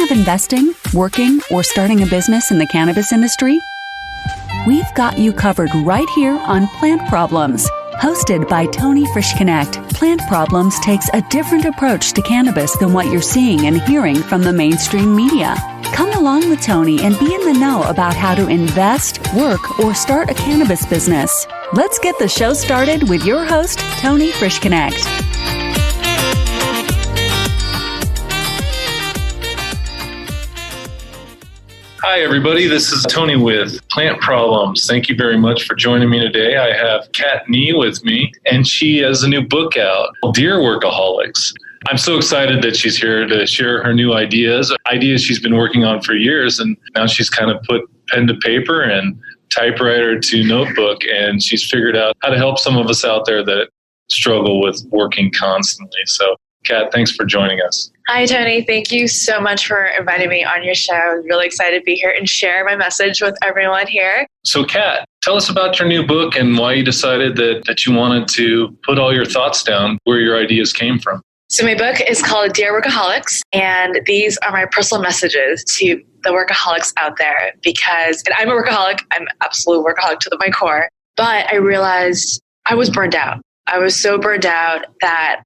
of investing, working, or starting a business in the cannabis industry? We've got you covered right here on Plant Problems. Hosted by Tony Frischknecht, Plant Problems takes a different approach to cannabis than what you're seeing and hearing from the mainstream media. Come along with Tony and be in the know about how to invest, work, or start a cannabis business. Let's get the show started with your host, Tony Frischknecht. Hi, everybody. This is Tony with Plant Problems. Thank you very much for joining me today. I have Kat Nieh with me, and she has a new book out, Dear Workaholics. I'm so excited that she's here to share her new ideas she's been working on for years, and now she's kind of put pen to paper and typewriter to notebook, and she's figured out how to help some of us out there that struggle with working constantly. So, Kat, thanks for joining us. Hi, Tony. Thank you so much for inviting me on your show. I'm really excited to be here and share my message with everyone here. So, Kat, tell us about your new book and why you decided that you wanted to put all your thoughts down, where your ideas came from. So my book is called Dear Workaholics, and these are my personal messages to the workaholics out there because I'm a workaholic. I'm an absolute workaholic to my core, but I realized I was burned out. I was so burned out that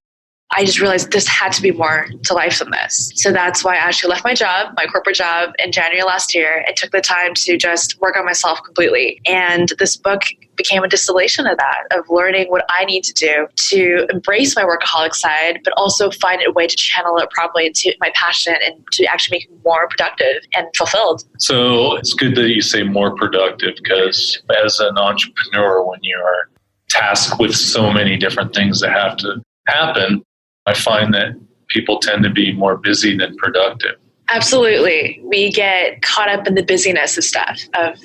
I just realized this had to be more to life than this. So that's why I actually left my job, my corporate job, in January last year and took the time to just work on myself completely. And this book became a distillation of that, of learning what I need to do to embrace my workaholic side, but also find a way to channel it properly into my passion and to actually make me more productive and fulfilled. So it's good that you say more productive, because as an entrepreneur, when you are tasked with so many different things that have to happen, I find that people tend to be more busy than productive. Absolutely. We get caught up in the busyness of stuff, of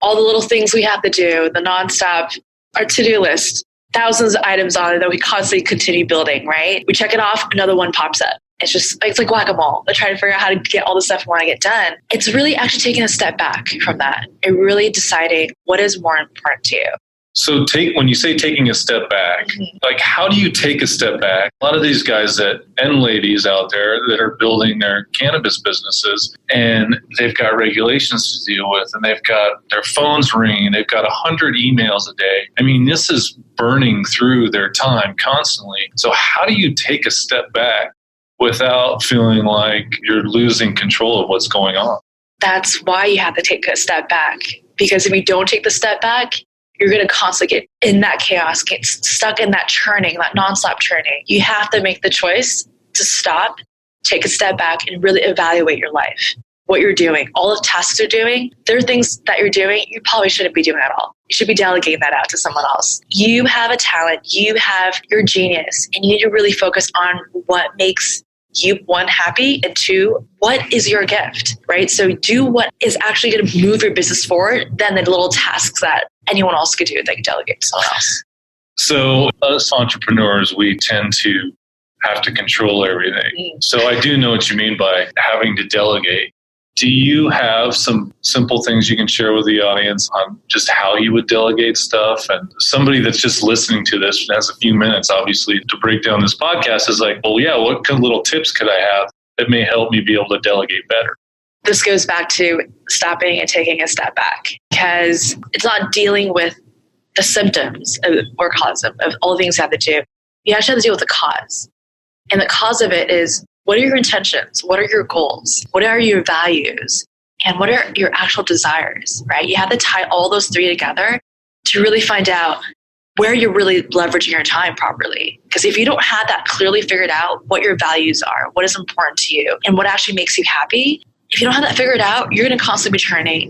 all the little things we have to do, the nonstop, our to-do list, thousands of items on it that we constantly continue building, right? We check it off, another one pops up. It's like whack-a-mole. I try to figure out how to get all the stuff I want to get done. It's really actually taking a step back from that and really deciding what is more important to you. So when you say taking a step back, like how do you take a step back? A lot of these guys and ladies out there that are building their cannabis businesses, and they've got regulations to deal with, and they've got their phones ringing, they've got 100 emails a day. I mean, this is burning through their time constantly. So how do you take a step back without feeling like you're losing control of what's going on? That's why you have to take a step back. Because if you don't take the step back, you're going to constantly get in that chaos, get stuck in that churning, that nonstop churning. You have to make the choice to stop, take a step back, and really evaluate your life, what you're doing, all the tasks you're doing. There are things that you're doing you probably shouldn't be doing at all. You should be delegating that out to someone else. You have a talent, you have your genius, and you need to really focus on what makes you, one, happy, and two, what is your gift, right? So do what is actually going to move your business forward than the little tasks that anyone else could do. They can delegate to someone else. So us entrepreneurs, we tend to have to control everything. So I do know what you mean by having to delegate. Do you have some simple things you can share with the audience on just how you would delegate stuff? And somebody that's just listening to this has a few minutes, obviously, to break down this podcast is like, well, yeah, what kind of little tips could I have that may help me be able to delegate better? This goes back to stopping and taking a step back, because it's not dealing with the symptoms of workaholism, of all the things you have to do. You actually have to deal with the cause. And the cause of it is, what are your intentions? What are your goals? What are your values? And what are your actual desires, right? You have to tie all those three together to really find out where you're really leveraging your time properly. Because if you don't have that clearly figured out, what your values are, what is important to you, and what actually makes you happy, if you don't have that figured out, you're going to constantly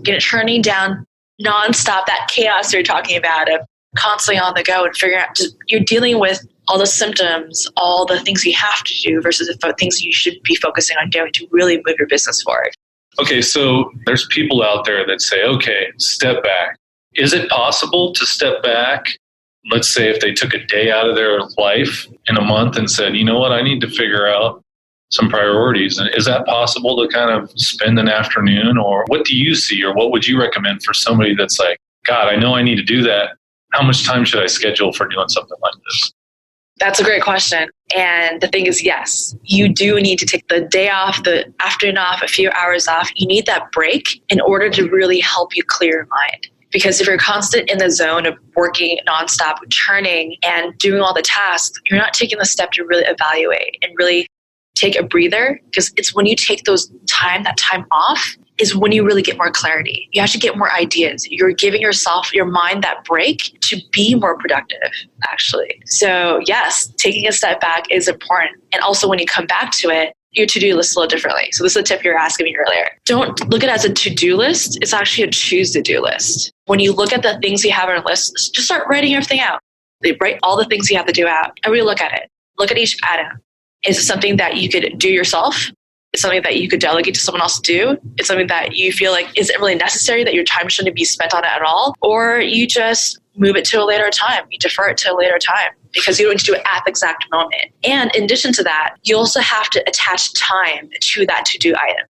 be churning down nonstop, that chaos you're talking about of constantly on the go and figuring out, you're dealing with all the symptoms, all the things you have to do versus the things you should be focusing on doing to really move your business forward. Okay, so there's people out there that say, okay, step back. Is it possible to step back? Let's say if they took a day out of their life in a month and said, you know what, I need to figure out some priorities. And is that possible to kind of spend an afternoon? Or what do you see, or what would you recommend for somebody that's like, God, I know I need to do that. How much time should I schedule for doing something like this? That's a great question. And the thing is, yes, you do need to take the day off, the afternoon off, a few hours off. You need that break in order to really help you clear your mind. Because if you're constant in the zone of working nonstop, churning and doing all the tasks, you're not taking the step to really evaluate and really take a breather. Because it's when you take that time off is when you really get more clarity. You actually get more ideas. You're giving yourself, your mind, that break to be more productive, actually. So yes, taking a step back is important. And also when you come back to it, your to-do list a little differently. So this is a tip you were asking me earlier. Don't look at it as a to-do list. It's actually a choose-to-do list. When you look at the things you have on a list, just start writing everything out. Write all the things you have to do out and really look at it. Look at each item. Is it something that you could do yourself? It's something that you could delegate to someone else to do. It's something that you feel like isn't really necessary, that your time shouldn't be spent on it at all. Or you just move it to a later time. You defer it to a later time because you don't need to do it at the exact moment. And in addition to that, you also have to attach time to that to-do item.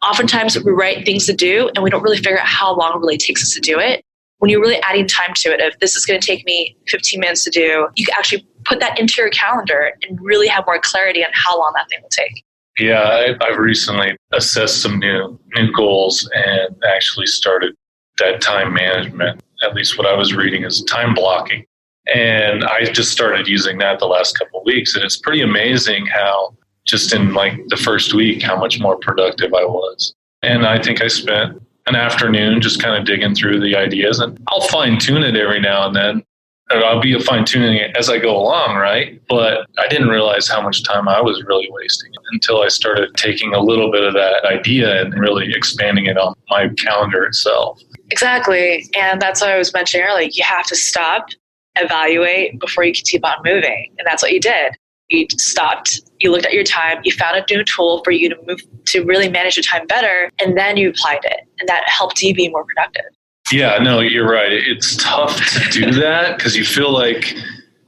Oftentimes we write things to do and we don't really figure out how long it really takes us to do it. When you're really adding time to it, if this is going to take me 15 minutes to do, you can actually put that into your calendar and really have more clarity on how long that thing will take. Yeah, I've recently assessed some new goals and actually started that time management. At least what I was reading is time blocking. And I just started using that the last couple of weeks. And it's pretty amazing how just in like the first week, how much more productive I was. And I think I spent an afternoon just kind of digging through the ideas, and I'll fine tune it every now and then. And I'll be fine tuning it as I go along, right? But I didn't realize how much time I was really wasting until I started taking a little bit of that idea and really expanding it on my calendar itself. Exactly. And that's what I was mentioning earlier. You have to stop, evaluate before you can keep on moving. And that's what you did. You stopped, you looked at your time, you found a new tool for you to move to really manage your time better, and then you applied it. And that helped you be more productive. Yeah, no, you're right. It's tough to do that because you feel like,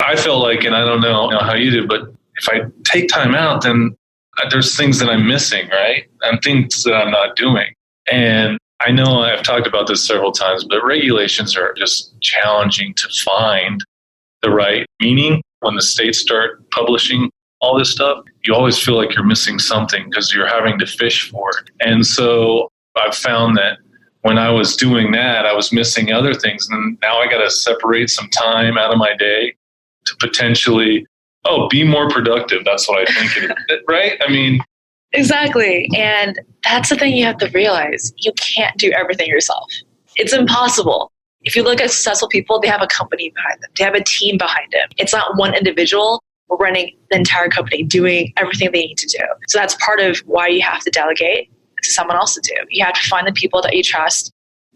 I felt like, and I don't know how you do, but if I take time out, then there's things that I'm missing, right? And things that I'm not doing. And I know I've talked about this several times, but regulations are just challenging to find the right meaning. When the states start publishing all this stuff, you always feel like you're missing something because you're having to fish for it. And so I've found that when I was doing that, I was missing other things. And now I got to separate some time out of my day to potentially, be more productive. That's what I think, right? I mean, exactly. And that's the thing you have to realize. You can't do everything yourself. It's impossible. If you look at successful people, they have a company behind them. They have a team behind them. It's not one individual running the entire company, doing everything they need to do. So that's part of why you have to delegate to someone else to do. You have to find the people that you trust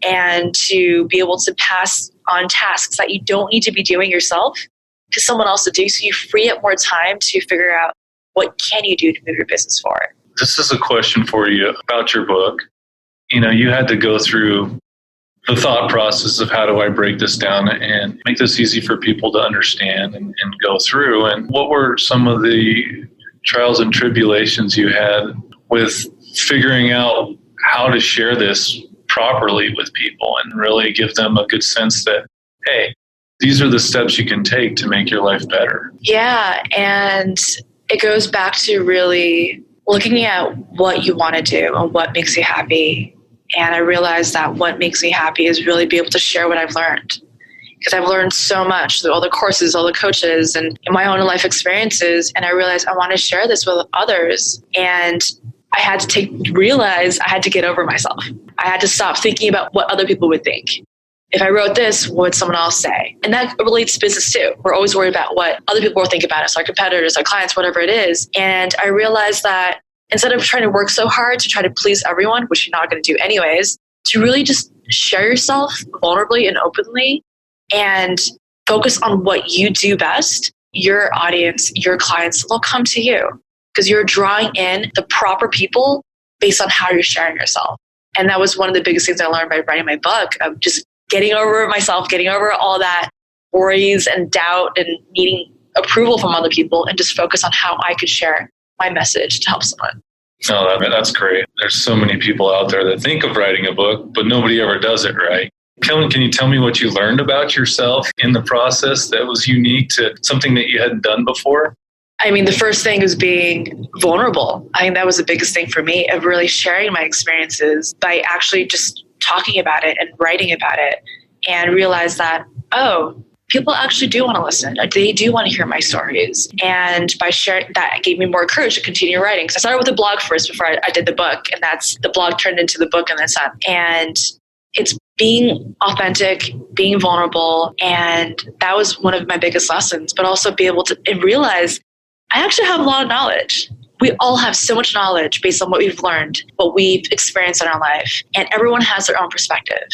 and to be able to pass on tasks that you don't need to be doing yourself to someone else to do, so you free up more time to figure out what can you do to move your business forward. This is a question for you about your book. You had to go through the thought process of how do I break this down and make this easy for people to understand and go through. And what were some of the trials and tribulations you had with figuring out how to share this properly with people and really give them a good sense that, hey, these are the steps you can take to make your life better? Yeah, and it goes back to really looking at what you want to do and what makes you happy. And I realized that what makes me happy is really be able to share what I've learned. Because I've learned so much through all the courses, all the coaches, and in my own life experiences. And I realized I want to share this with others. And I had to realize I had to get over myself. I had to stop thinking about what other people would think. If I wrote this, what would someone else say? And that relates to business too. We're always worried about what other people will think about us, our competitors, our clients, whatever it is. And I realized that instead of trying to work so hard to try to please everyone, which you're not going to do anyways, to really just share yourself vulnerably and openly and focus on what you do best, your audience, your clients will come to you because you're drawing in the proper people based on how you're sharing yourself. And that was one of the biggest things I learned by writing my book, of just getting over myself, getting over all that worries and doubt and needing approval from other people, and just focus on how I could share my message to help someone. Oh, that's great. There's so many people out there that think of writing a book, but nobody ever does it right. Can you tell me what you learned about yourself in the process that was unique to something that you hadn't done before? I mean, the first thing is being vulnerable. I think that was the biggest thing for me, of really sharing my experiences by actually just talking about it and writing about it, and realize that, oh, people actually do want to listen. They do want to hear my stories. And by sharing that, gave me more courage to continue writing. Because I started with a blog first before I did the book. And that's the blog turned into the book and then some. And it's being authentic, being vulnerable. And that was one of my biggest lessons. But also be able to realize I actually have a lot of knowledge. We all have so much knowledge based on what we've learned, what we've experienced in our life. And everyone has their own perspective.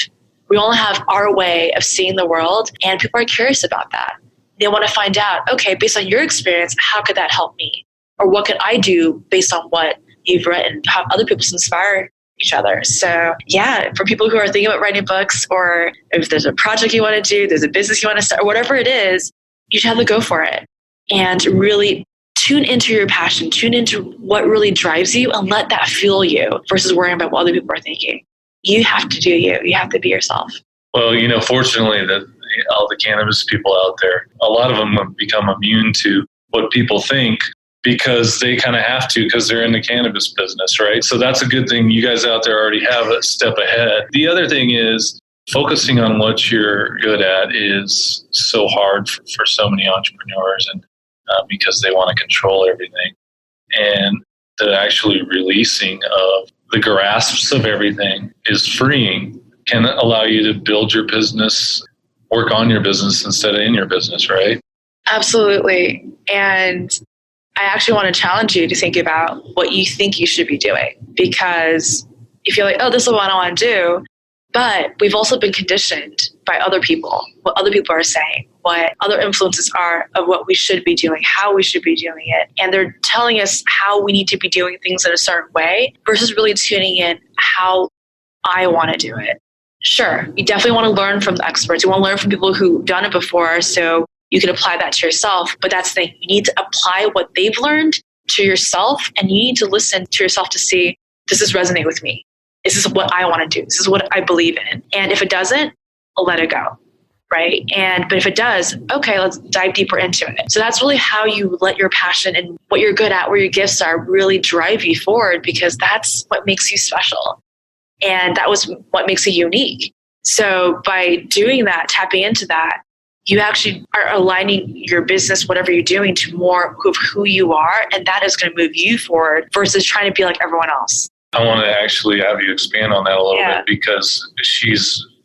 We all have our way of seeing the world, and people are curious about that. They want to find out, okay, based on your experience, how could that help me? Or what could I do based on what you've written? How other people inspire each other. So yeah, for people who are thinking about writing books, or if there's a project you want to do, there's a business you want to start, or whatever it is, you should have to go for it and really tune into your passion, tune into what really drives you, and let that fuel you versus worrying about what other people are thinking. You have to do you. You have to be yourself. Well, fortunately, that all the cannabis people out there, a lot of them have become immune to what people think because they kind of have to, because they're in the cannabis business, right? So that's a good thing. You guys out there already have a step ahead. The other thing is focusing on what you're good at is so hard for so many entrepreneurs, and because they want to control everything. And the actually releasing of the grasps of everything is freeing, can allow you to build your business, work on your business instead of in your business, right? Absolutely. And I actually want to challenge you to think about what you think you should be doing, because you feel like, oh, this is what I want to do. But we've also been conditioned by other people, what other people are saying, what other influences are of what we should be doing, how we should be doing it. And they're telling us how we need to be doing things in a certain way versus really tuning in how I want to do it. Sure, you definitely want to learn from the experts. You want to learn from people who've done it before so you can apply that to yourself. But that's the thing. You need to apply what they've learned to yourself, and you need to listen to yourself to see, does this resonate with me? Is this what I want to do? This is what I believe in. And if it doesn't, I'll let it go, right? But if it does, okay, let's dive deeper into it. So that's really how you let your passion and what you're good at, where your gifts are, really drive you forward, because that's what makes you special. And that was what makes you unique. So by doing that, tapping into that, you actually are aligning your business, whatever you're doing, to more of who you are. And that is going to move you forward versus trying to be like everyone else. I want to actually have you expand on that a little bit, because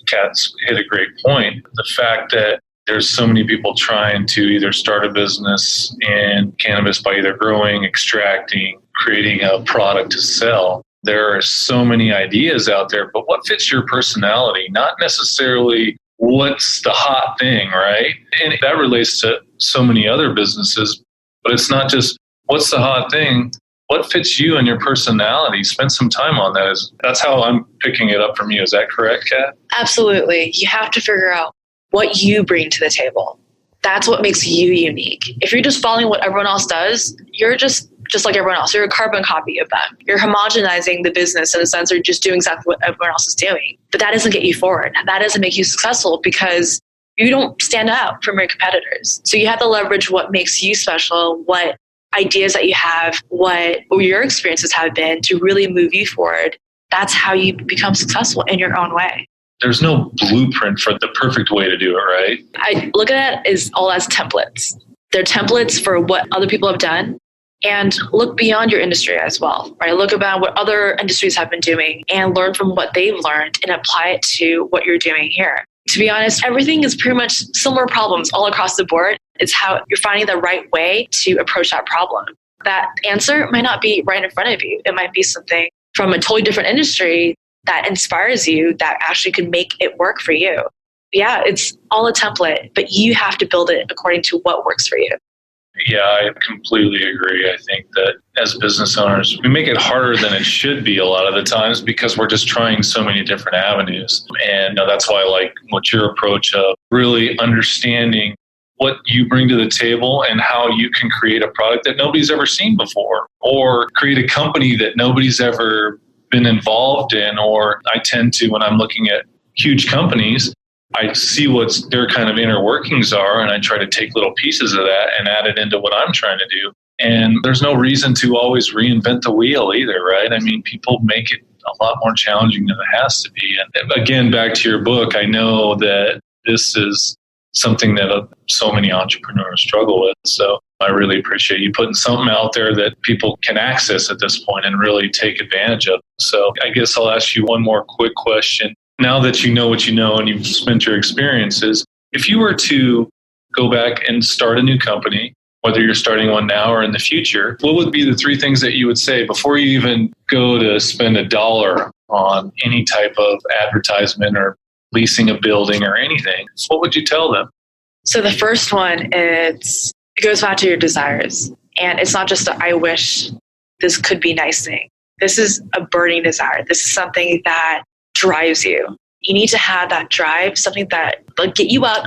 Kat's hit a great point. The fact that there's so many people trying to either start a business in cannabis by either growing, extracting, creating a product to sell. There are so many ideas out there, but what fits your personality? Not necessarily what's the hot thing, right? And that relates to so many other businesses, but it's not just what's the hot thing. What fits you and your personality? Spend some time on that. That's how I'm picking it up from you. Is that correct, Kat? Absolutely. You have to figure out what you bring to the table. That's what makes you unique. If you're just following what everyone else does, you're just like everyone else. You're a carbon copy of them. You're homogenizing the business in a sense, or just doing exactly what everyone else is doing. But that doesn't get you forward. That doesn't make you successful, because you don't stand out from your competitors. So you have to leverage what makes you special, what ideas that you have, what your experiences have been, to really move you forward. That's how you become successful in your own way. There's no blueprint for the perfect way to do it, right? I look at it as all as templates. They're templates for what other people have done, and look beyond your industry as well, right? Look about what other industries have been doing and learn from what they've learned and apply it to what you're doing here. To be honest, everything is pretty much similar problems all across the board. It's how you're finding the right way to approach that problem. That answer might not be right in front of you. It might be something from a totally different industry that inspires you, that actually could make it work for you. Yeah, it's all a template, but you have to build it according to what works for you. Yeah, I completely agree. I think that as business owners, we make it harder than it should be a lot of the times, because we're just trying so many different avenues. And that's why I like what your approach of really understanding what you bring to the table and how you can create a product that nobody's ever seen before, or create a company that nobody's ever been involved in. Or I tend to, when I'm looking at huge companies, I see what their kind of inner workings are, and I try to take little pieces of that and add it into what I'm trying to do. And there's no reason to always reinvent the wheel either, right? I mean, people make it a lot more challenging than it has to be. And again, back to your book, I know that this is something that so many entrepreneurs struggle with. So I really appreciate you putting something out there that people can access at this point and really take advantage of. So I guess I'll ask you one more quick question. Now that you know what you know and you've spent your experiences, if you were to go back and start a new company, whether you're starting one now or in the future, what would be the 3 things that you would say before you even go to spend $1 on any type of advertisement or leasing a building or anything? What would you tell them? So the first one is, it goes back to your desires. And it's not just I wish this could be nice thing. This is a burning desire. This is something that drives you. You need to have that drive, something that will get you up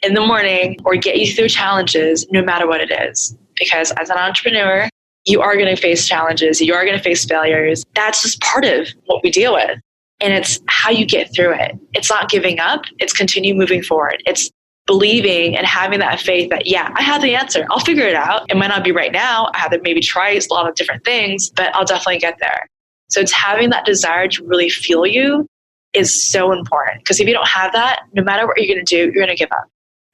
in the morning or get you through challenges no matter what it is. Because as an entrepreneur, you are going to face challenges. You are going to face failures. That's just part of what we deal with. And it's how you get through it. It's not giving up. It's continue moving forward. It's believing and having that faith that, yeah, I have the answer. I'll figure it out. It might not be right now. I have to maybe try a lot of different things, but I'll definitely get there. So it's having that desire to really fuel you is so important. Because if you don't have that, no matter what you're going to do, you're going to give up.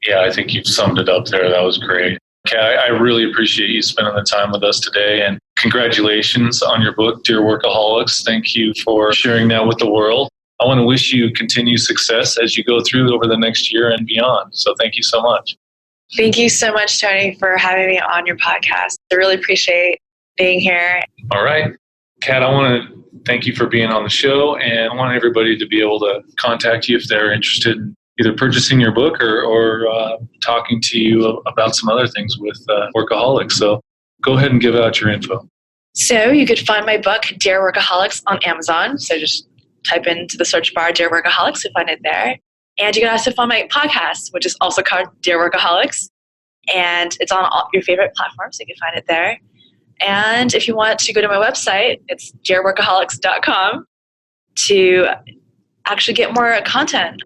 Yeah, I think you've summed it up there. That was great. Kat, I really appreciate you spending the time with us today, and congratulations on your book, Dear Workaholics. Thank you for sharing that with the world. I want to wish you continued success as you go through over the next year and beyond. So thank you so much. Thank you so much, Tony, for having me on your podcast. I really appreciate being here. All right. Kat, I want to thank you for being on the show, and I want everybody to be able to contact you if they're interested in either purchasing your book or talking to you about some other things with Workaholics. So go ahead and give out your info. So you could find my book, Dear Workaholics, on Amazon. So just type into the search bar, Dear Workaholics, to find it there. And you can also find my podcast, which is also called Dear Workaholics. And it's on all your favorite platforms, so you can find it there. And if you want to go to my website, it's dearworkaholics.com to actually get more content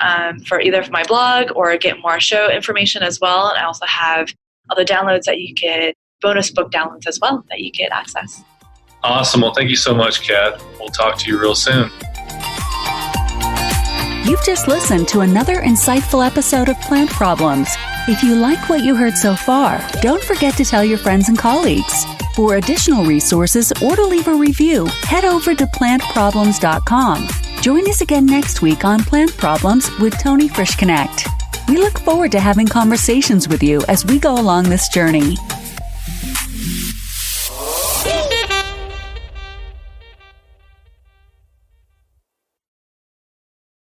for either my blog or get more show information as well. And I also have other downloads that you get, bonus book downloads as well that you get access. Awesome. Well, thank you so much, Kat. We'll talk to you real soon. You've just listened to another insightful episode of Plant Problems. If you like what you heard so far, don't forget to tell your friends and colleagues. For additional resources or to leave a review, head over to plantproblems.com. Join us again next week on Plant Problems with Tony Frischknecht. We look forward to having conversations with you as we go along this journey.